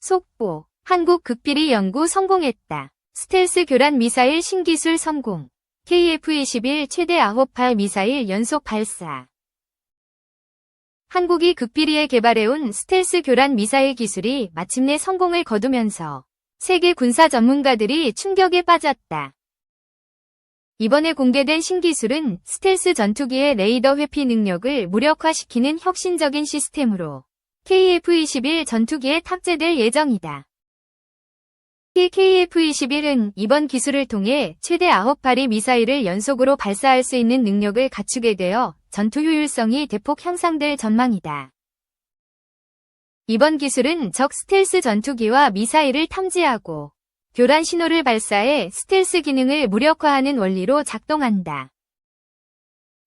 속보. 한국 극비리 연구 성공했다. 스텔스 교란 미사일 신기술 성공. KF-21 최대 9발 미사일 연속 발사. 한국이 극비리에 개발해온 스텔스 교란 미사일 기술이 마침내 성공을 거두면서 세계 군사 전문가들이 충격에 빠졌다. 이번에 공개된 신기술은 스텔스 전투기의 레이더 회피 능력을 무력화시키는 혁신적인 시스템으로 KF-21 전투기에 탑재될 예정이다. KF-21은 이번 기술을 통해 최대 9발의 미사일을 연속으로 발사할 수 있는 능력을 갖추게 되어 전투 효율성이 대폭 향상될 전망이다. 이번 기술은 적 스텔스 전투기와 미사일을 탐지하고 교란 신호를 발사해 스텔스 기능을 무력화하는 원리로 작동한다.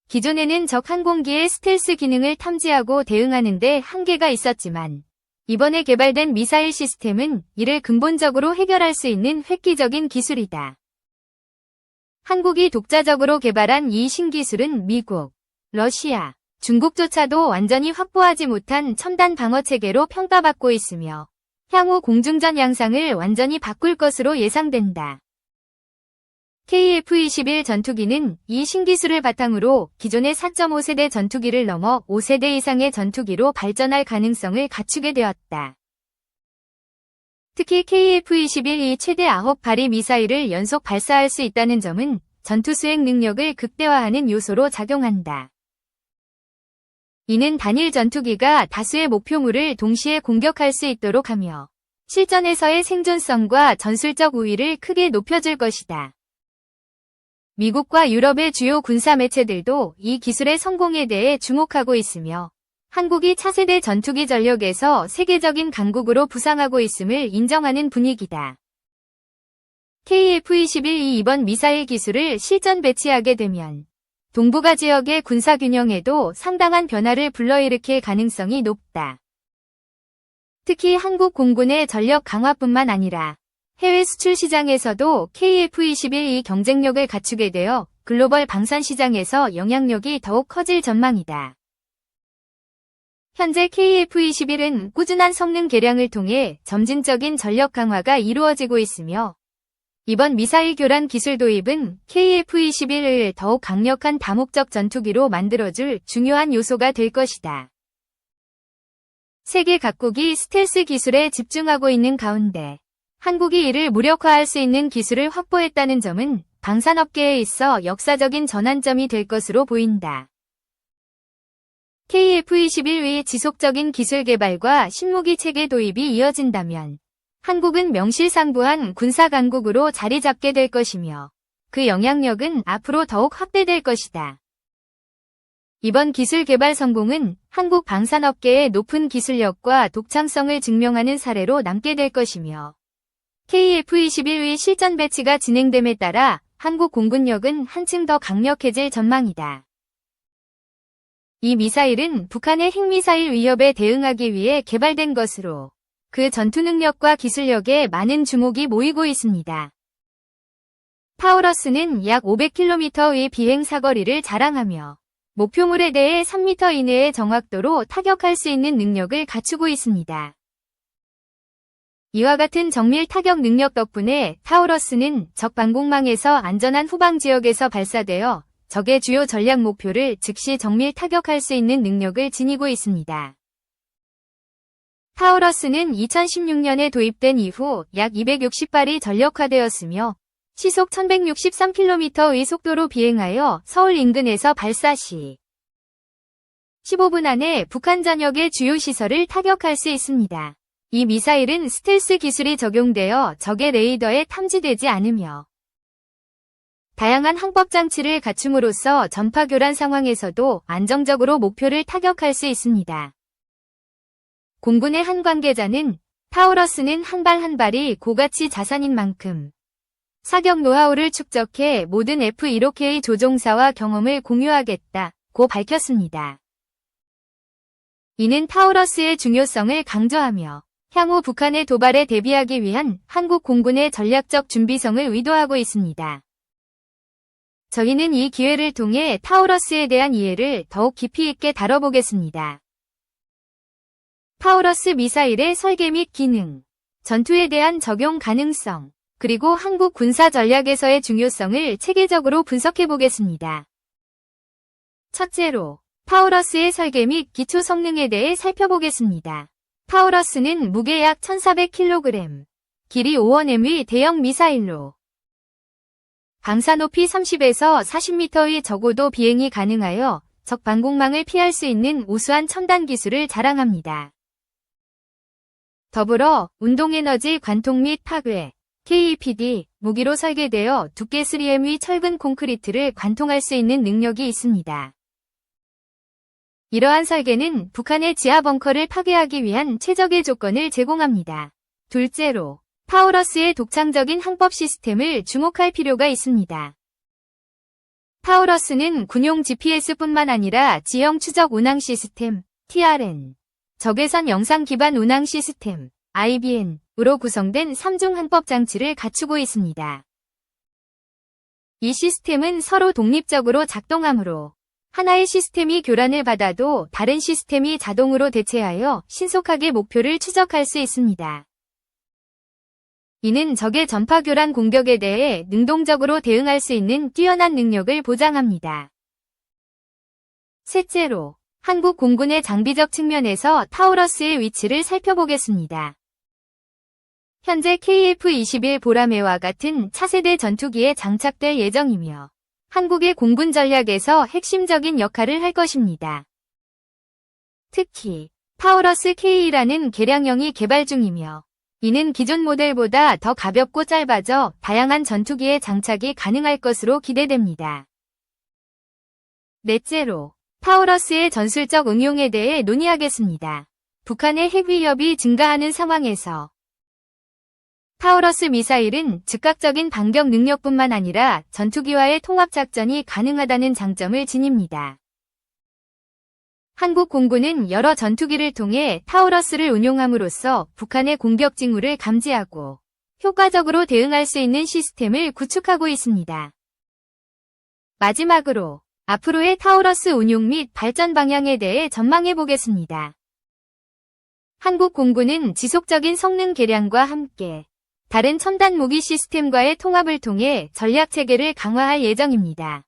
기존에는 적 항공기의 스텔스 기능을 탐지하고 대응하는 데 한계가 있었지만 이번에 개발된 미사일 시스템은 이를 근본적으로 해결할 수 있는 획기적인 기술이다. 한국이 독자적으로 개발한 이 신기술은 미국, 러시아, 중국조차도 완전히 확보하지 못한 첨단 방어체계로 평가받고 있으며 향후 공중전 양상을 완전히 바꿀 것으로 예상된다. KF-21 전투기는 이 신기술을 바탕으로 기존의 4.5세대 전투기를 넘어 5세대 이상의 전투기로 발전할 가능성을 갖추게 되었다. 특히 KF-21이 최대 9발의 미사일을 연속 발사할 수 있다는 점은 전투 수행 능력을 극대화하는 요소로 작용한다. 이는 단일 전투기가 다수의 목표물을 동시에 공격할 수 있도록 하며 실전에서의 생존성과 전술적 우위를 크게 높여줄 것이다. 미국과 유럽의 주요 군사 매체들도 이 기술의 성공에 대해 주목하고 있으며 한국이 차세대 전투기 전력에서 세계적인 강국으로 부상하고 있음을 인정하는 분위기다. KF-21이 이번 미사일 기술을 실전 배치하게 되면 동북아 지역의 군사 균형에도 상당한 변화를 불러일으킬 가능성이 높다. 특히 한국 공군의 전력 강화뿐만 아니라 해외 수출 시장에서도 KF-21이 경쟁력을 갖추게 되어 글로벌 방산 시장에서 영향력이 더욱 커질 전망이다. 현재 KF-21은 꾸준한 성능 개량을 통해 점진적인 전력 강화가 이루어지고 있으며 이번 미사일 교란 기술 도입은 KF-21을 더욱 강력한 다목적 전투기로 만들어줄 중요한 요소가 될 것이다. 세계 각국이 스텔스 기술에 집중하고 있는 가운데 한국이 이를 무력화할 수 있는 기술을 확보했다는 점은 방산업계에 있어 역사적인 전환점이 될 것으로 보인다. KF-21의 지속적인 기술 개발과 신무기 체계 도입이 이어진다면 한국은 명실상부한 군사 강국으로 자리 잡게 될 것이며 그 영향력은 앞으로 더욱 확대될 것이다. 이번 기술 개발 성공은 한국 방산업계의 높은 기술력과 독창성을 증명하는 사례로 남게 될 것이며 KF-21의 실전 배치가 진행됨에 따라 한국 공군력은 한층 더 강력해질 전망이다. 이 미사일은 북한의 핵미사일 위협에 대응하기 위해 개발된 것으로 그 전투 능력과 기술력에 많은 주목이 모이고 있습니다. 타우러스는 약 500km의 비행 사거리를 자랑하며 목표물에 대해 3m 이내의 정확도로 타격할 수 있는 능력을 갖추고 있습니다. 이와 같은 정밀 타격 능력 덕분에 타우러스는 적 방공망에서 안전한 후방 지역에서 발사되어 적의 주요 전략 목표를 즉시 정밀 타격할 수 있는 능력을 지니고 있습니다. 타우러스는 2016년에 도입된 이후 약 260발이 전력화되었으며 시속 1163km의 속도로 비행하여 서울 인근에서 발사 시 15분 안에 북한 전역의 주요 시설을 타격할 수 있습니다. 이 미사일은 스텔스 기술이 적용되어 적의 레이더에 탐지되지 않으며 다양한 항법 장치를 갖춤으로써 전파 교란 상황에서도 안정적으로 목표를 타격할 수 있습니다. 공군의 한 관계자는 타우러스는 한 발 한 발이 고가치 자산인 만큼 사격 노하우를 축적해 모든 F-15K 조종사와 경험을 공유하겠다고 밝혔습니다. 이는 타우러스의 중요성을 강조하며 향후 북한의 도발에 대비하기 위한 한국 공군의 전략적 준비성을 의도하고 있습니다. 저희는 이 기회를 통해 타우러스에 대한 이해를 더욱 깊이 있게 다뤄보겠습니다. 타우러스 미사일의 설계 및 기능. 전투에 대한 적용 가능성, 그리고 한국 군사 전략에서의 중요성을 체계적으로 분석해 보겠습니다. 첫째로, 파우러스의 설계 및 기초 성능에 대해 살펴보겠습니다. 파우러스는 무게 약 1400kg, 길이 5원m의 대형 미사일로 방사 높이 30에서 40m의 저고도 비행이 가능하여 적 방공망을 피할 수 있는 우수한 첨단 기술을 자랑합니다. 더불어 운동에너지 관통 및 파괴, KEPD, 무기로 설계되어 두께 3M의 철근 콘크리트를 관통할 수 있는 능력이 있습니다. 이러한 설계는 북한의 지하 벙커를 파괴하기 위한 최적의 조건을 제공합니다. 둘째로, 파우러스의 독창적인 항법 시스템을 주목할 필요가 있습니다. 파우러스는 군용 GPS뿐만 아니라 지형 추적 운항 시스템, TRN, 적외선 영상 기반 운항 시스템, IBN으로 구성된 3중 항법 장치를 갖추고 있습니다. 이 시스템은 서로 독립적으로 작동하므로 하나의 시스템이 교란을 받아도 다른 시스템이 자동으로 대체하여 신속하게 목표를 추적할 수 있습니다. 이는 적의 전파 교란 공격에 대해 능동적으로 대응할 수 있는 뛰어난 능력을 보장합니다. 셋째로, 한국 공군의 장비적 측면에서 타우러스의 위치를 살펴보겠습니다. 현재 KF-21 보라매와 같은 차세대 전투기에 장착될 예정이며 한국의 공군 전략에서 핵심적인 역할을 할 것입니다. 특히 타우러스 K라는 개량형이 개발 중이며 이는 기존 모델보다 더 가볍고 짧아져 다양한 전투기에 장착이 가능할 것으로 기대됩니다. 넷째로, 타우러스의 전술적 응용에 대해 논의하겠습니다. 북한의 핵 위협이 증가하는 상황에서 타우러스 미사일은 즉각적인 반격 능력뿐만 아니라 전투기와의 통합작전이 가능하다는 장점을 지닙니다. 한국 공군은 여러 전투기를 통해 타우러스를 운용함으로써 북한의 공격 징후를 감지하고 효과적으로 대응할 수 있는 시스템을 구축하고 있습니다. 마지막으로 앞으로의 타우러스 운용 및 발전 방향에 대해 전망해 보겠습니다. 한국 공군은 지속적인 성능 개량과 함께 다른 첨단 무기 시스템과의 통합을 통해 전략 체계를 강화할 예정입니다.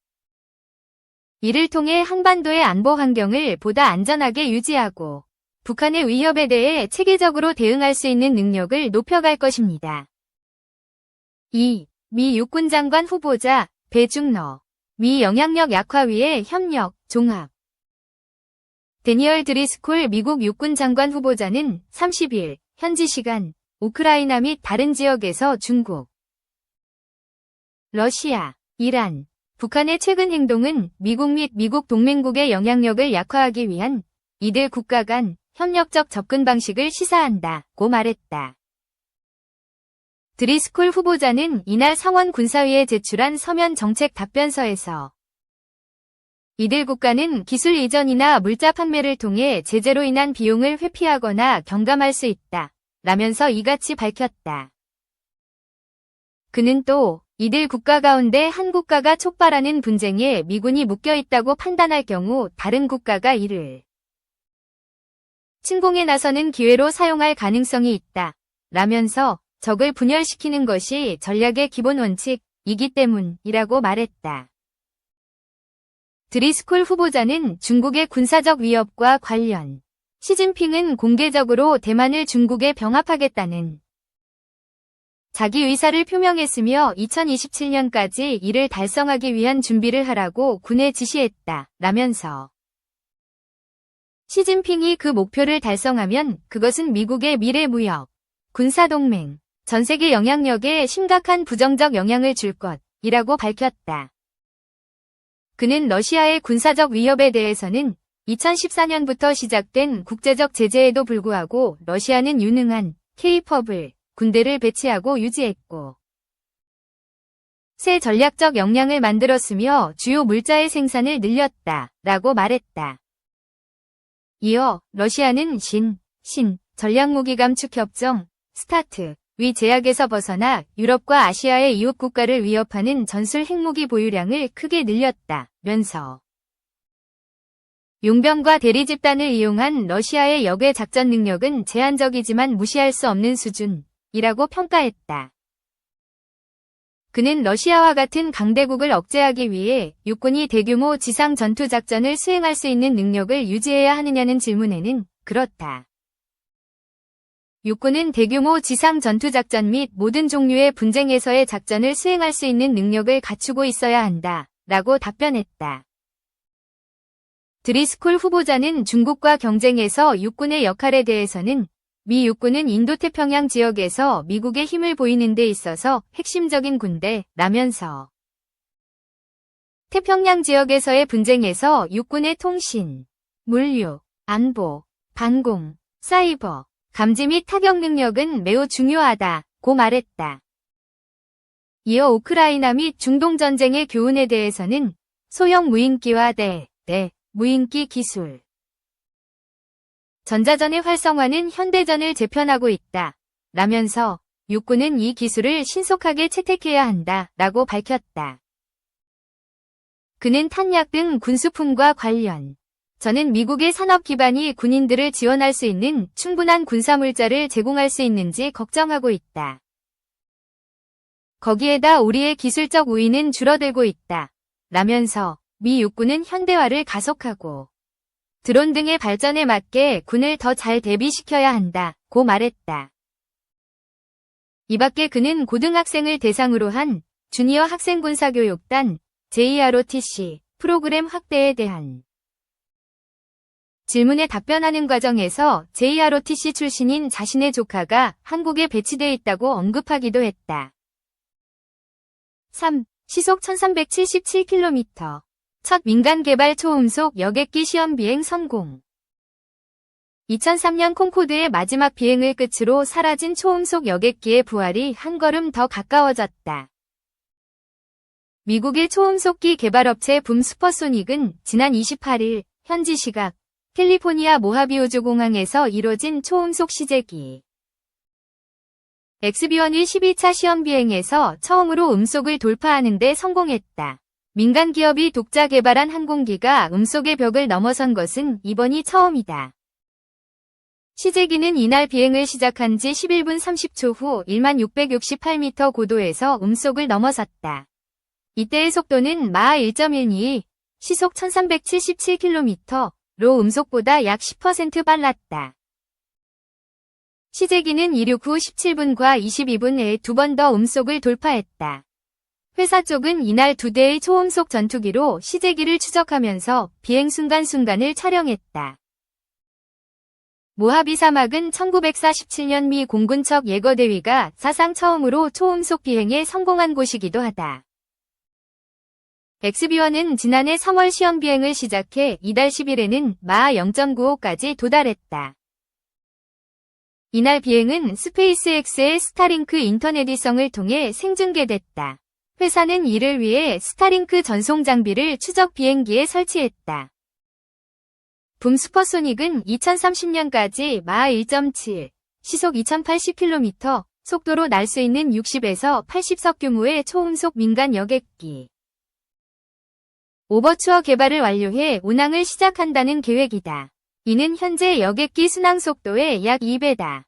이를 통해 한반도의 안보 환경을 보다 안전하게 유지하고 북한의 위협에 대해 체계적으로 대응할 수 있는 능력을 높여갈 것입니다. 2. 미 육군 장관 후보자 배중러 미 영향력 약화 위의 협력, 종합. 데니얼 드리스콜 미국 육군 장관 후보자는 30일 현지 시간 우크라이나 및 다른 지역에서 중국, 러시아, 이란, 북한의 최근 행동은 미국 및 미국 동맹국의 영향력을 약화하기 위한 이들 국가 간 협력적 접근 방식을 시사한다고 말했다. 드리스콜 후보자는 이날 상원 군사위에 제출한 서면 정책 답변서에서 이들 국가는 기술 이전이나 물자 판매를 통해 제재로 인한 비용을 회피하거나 경감할 수 있다. 라면서 이같이 밝혔다. 그는 또 이들 국가 가운데 한 국가가 촉발하는 분쟁에 미군이 묶여 있다고 판단할 경우 다른 국가가 이를 침공에 나서는 기회로 사용할 가능성이 있다. 라면서 적을 분열시키는 것이 전략의 기본 원칙이기 때문이라고 말했다. 드리스콜 후보자는 중국의 군사적 위협과 관련 시진핑은 공개적으로 대만을 중국에 병합하겠다는 자기 의사를 표명했으며 2027년까지 이를 달성하기 위한 준비를 하라고 군에 지시했다. 라면서 시진핑이 그 목표를 달성하면 그것은 미국의 미래 무역, 군사동맹, 전세계 영향력에 심각한 부정적 영향을 줄 것이라고 밝혔다. 그는 러시아의 군사적 위협에 대해서는 2014년부터 시작된 국제적 제재에도 불구하고 러시아는 유능한 K-팝을 군대를 배치하고 유지했고 새 전략적 역량을 만들었으며 주요 물자의 생산을 늘렸다라고 말했다. 이어 러시아는 신 전략무기 감축 협정 스타트 위 제약에서 벗어나 유럽과 아시아의 이웃 국가를 위협하는 전술 핵무기 보유량을 크게 늘렸다면서 용병과 대리 집단을 이용한 러시아의 역외 작전 능력은 제한적이지만 무시할 수 없는 수준 이라고 평가했다. 그는 러시아와 같은 강대국을 억제하기 위해 육군이 대규모 지상 전투 작전을 수행할 수 있는 능력을 유지해야 하느냐는 질문에는 그렇다. 육군은 대규모 지상 전투 작전 및 모든 종류의 분쟁에서의 작전을 수행할 수 있는 능력을 갖추고 있어야 한다. 라고 답변했다. 드리스콜 후보자는 중국과 경쟁에서 육군의 역할에 대해서는 미 육군은 인도태평양 지역에서 미국의 힘을 보이는 데 있어서 핵심적인 군대라면서 태평양 지역에서의 분쟁에서 육군의 통신, 물류, 안보, 반공, 사이버, 감지 및 타격 능력은 매우 중요하다고 말했다. 이어 우크라이나 및 중동 전쟁의 교훈에 대해서는 소형 무인기와 무인기 기술, 전자전의 활성화는 현대전을 재편하고 있다. 라면서 육군은 이 기술을 신속하게 채택해야 한다. 라고 밝혔다. 그는 탄약 등 군수품과 관련 저는 미국의 산업 기반이 군인들을 지원할 수 있는 충분한 군사물자를 제공할 수 있는지 걱정하고 있다. 거기에다 우리의 기술적 우위는 줄어들고 있다. 라면서 미 육군은 현대화를 가속하고 드론 등의 발전에 맞게 군을 더 잘 대비시켜야 한다고 말했다. 이 밖에 그는 고등학생을 대상으로 한 주니어 학생군사교육단 JROTC 프로그램 확대에 대한 질문에 답변하는 과정에서 JROTC 출신인 자신의 조카가 한국에 배치돼 있다고 언급하기도 했다. 3. 시속 1377km. 첫 민간 개발 초음속 여객기 시험 비행 성공. 2003년 콩코드의 마지막 비행을 끝으로 사라진 초음속 여객기의 부활이 한 걸음 더 가까워졌다. 미국의 초음속기 개발업체 붐 슈퍼소닉은 지난 28일 현지 시각 캘리포니아 모하비 우주공항에서 이뤄진 초음속 시제기 XB-1의 12차 시험 비행에서 처음으로 음속을 돌파하는 데 성공했다. 민간 기업이 독자 개발한 항공기가 음속의 벽을 넘어선 것은 이번이 처음이다. 시제기는 이날 비행을 시작한 지 11분 30초 후 1668m 고도에서 음속을 넘어섰다. 이때의 속도는 마하 1.12, 시속 1377km로 음속보다 약 10% 빨랐다. 시제기는 이륙 후 17분과 22분에 두 번 더 음속을 돌파했다. 회사 쪽은 이날 2대의 초음속 전투기로 시제기를 추적하면서 비행 순간순간을 촬영했다. 모하비 사막은 1947년 미 공군척 예거대위가 사상 처음으로 초음속 비행에 성공한 곳이기도 하다. XB-1은 지난해 3월 시험 비행을 시작해 이달 10일에는 마하 0.95까지 도달했다. 이날 비행은 스페이스X의 스타링크 인터넷이성을 통해 생중계됐다. 회사는 이를 위해 스타링크 전송 장비를 추적 비행기에 설치했다. 붐 슈퍼소닉은 2030년까지 마하 1.7, 시속 2080km 속도로 날 수 있는 60에서 80석 규모의 초음속 민간 여객기 오버추어 개발을 완료해 운항을 시작한다는 계획이다. 이는 현재 여객기 순항 속도의 약 2배다.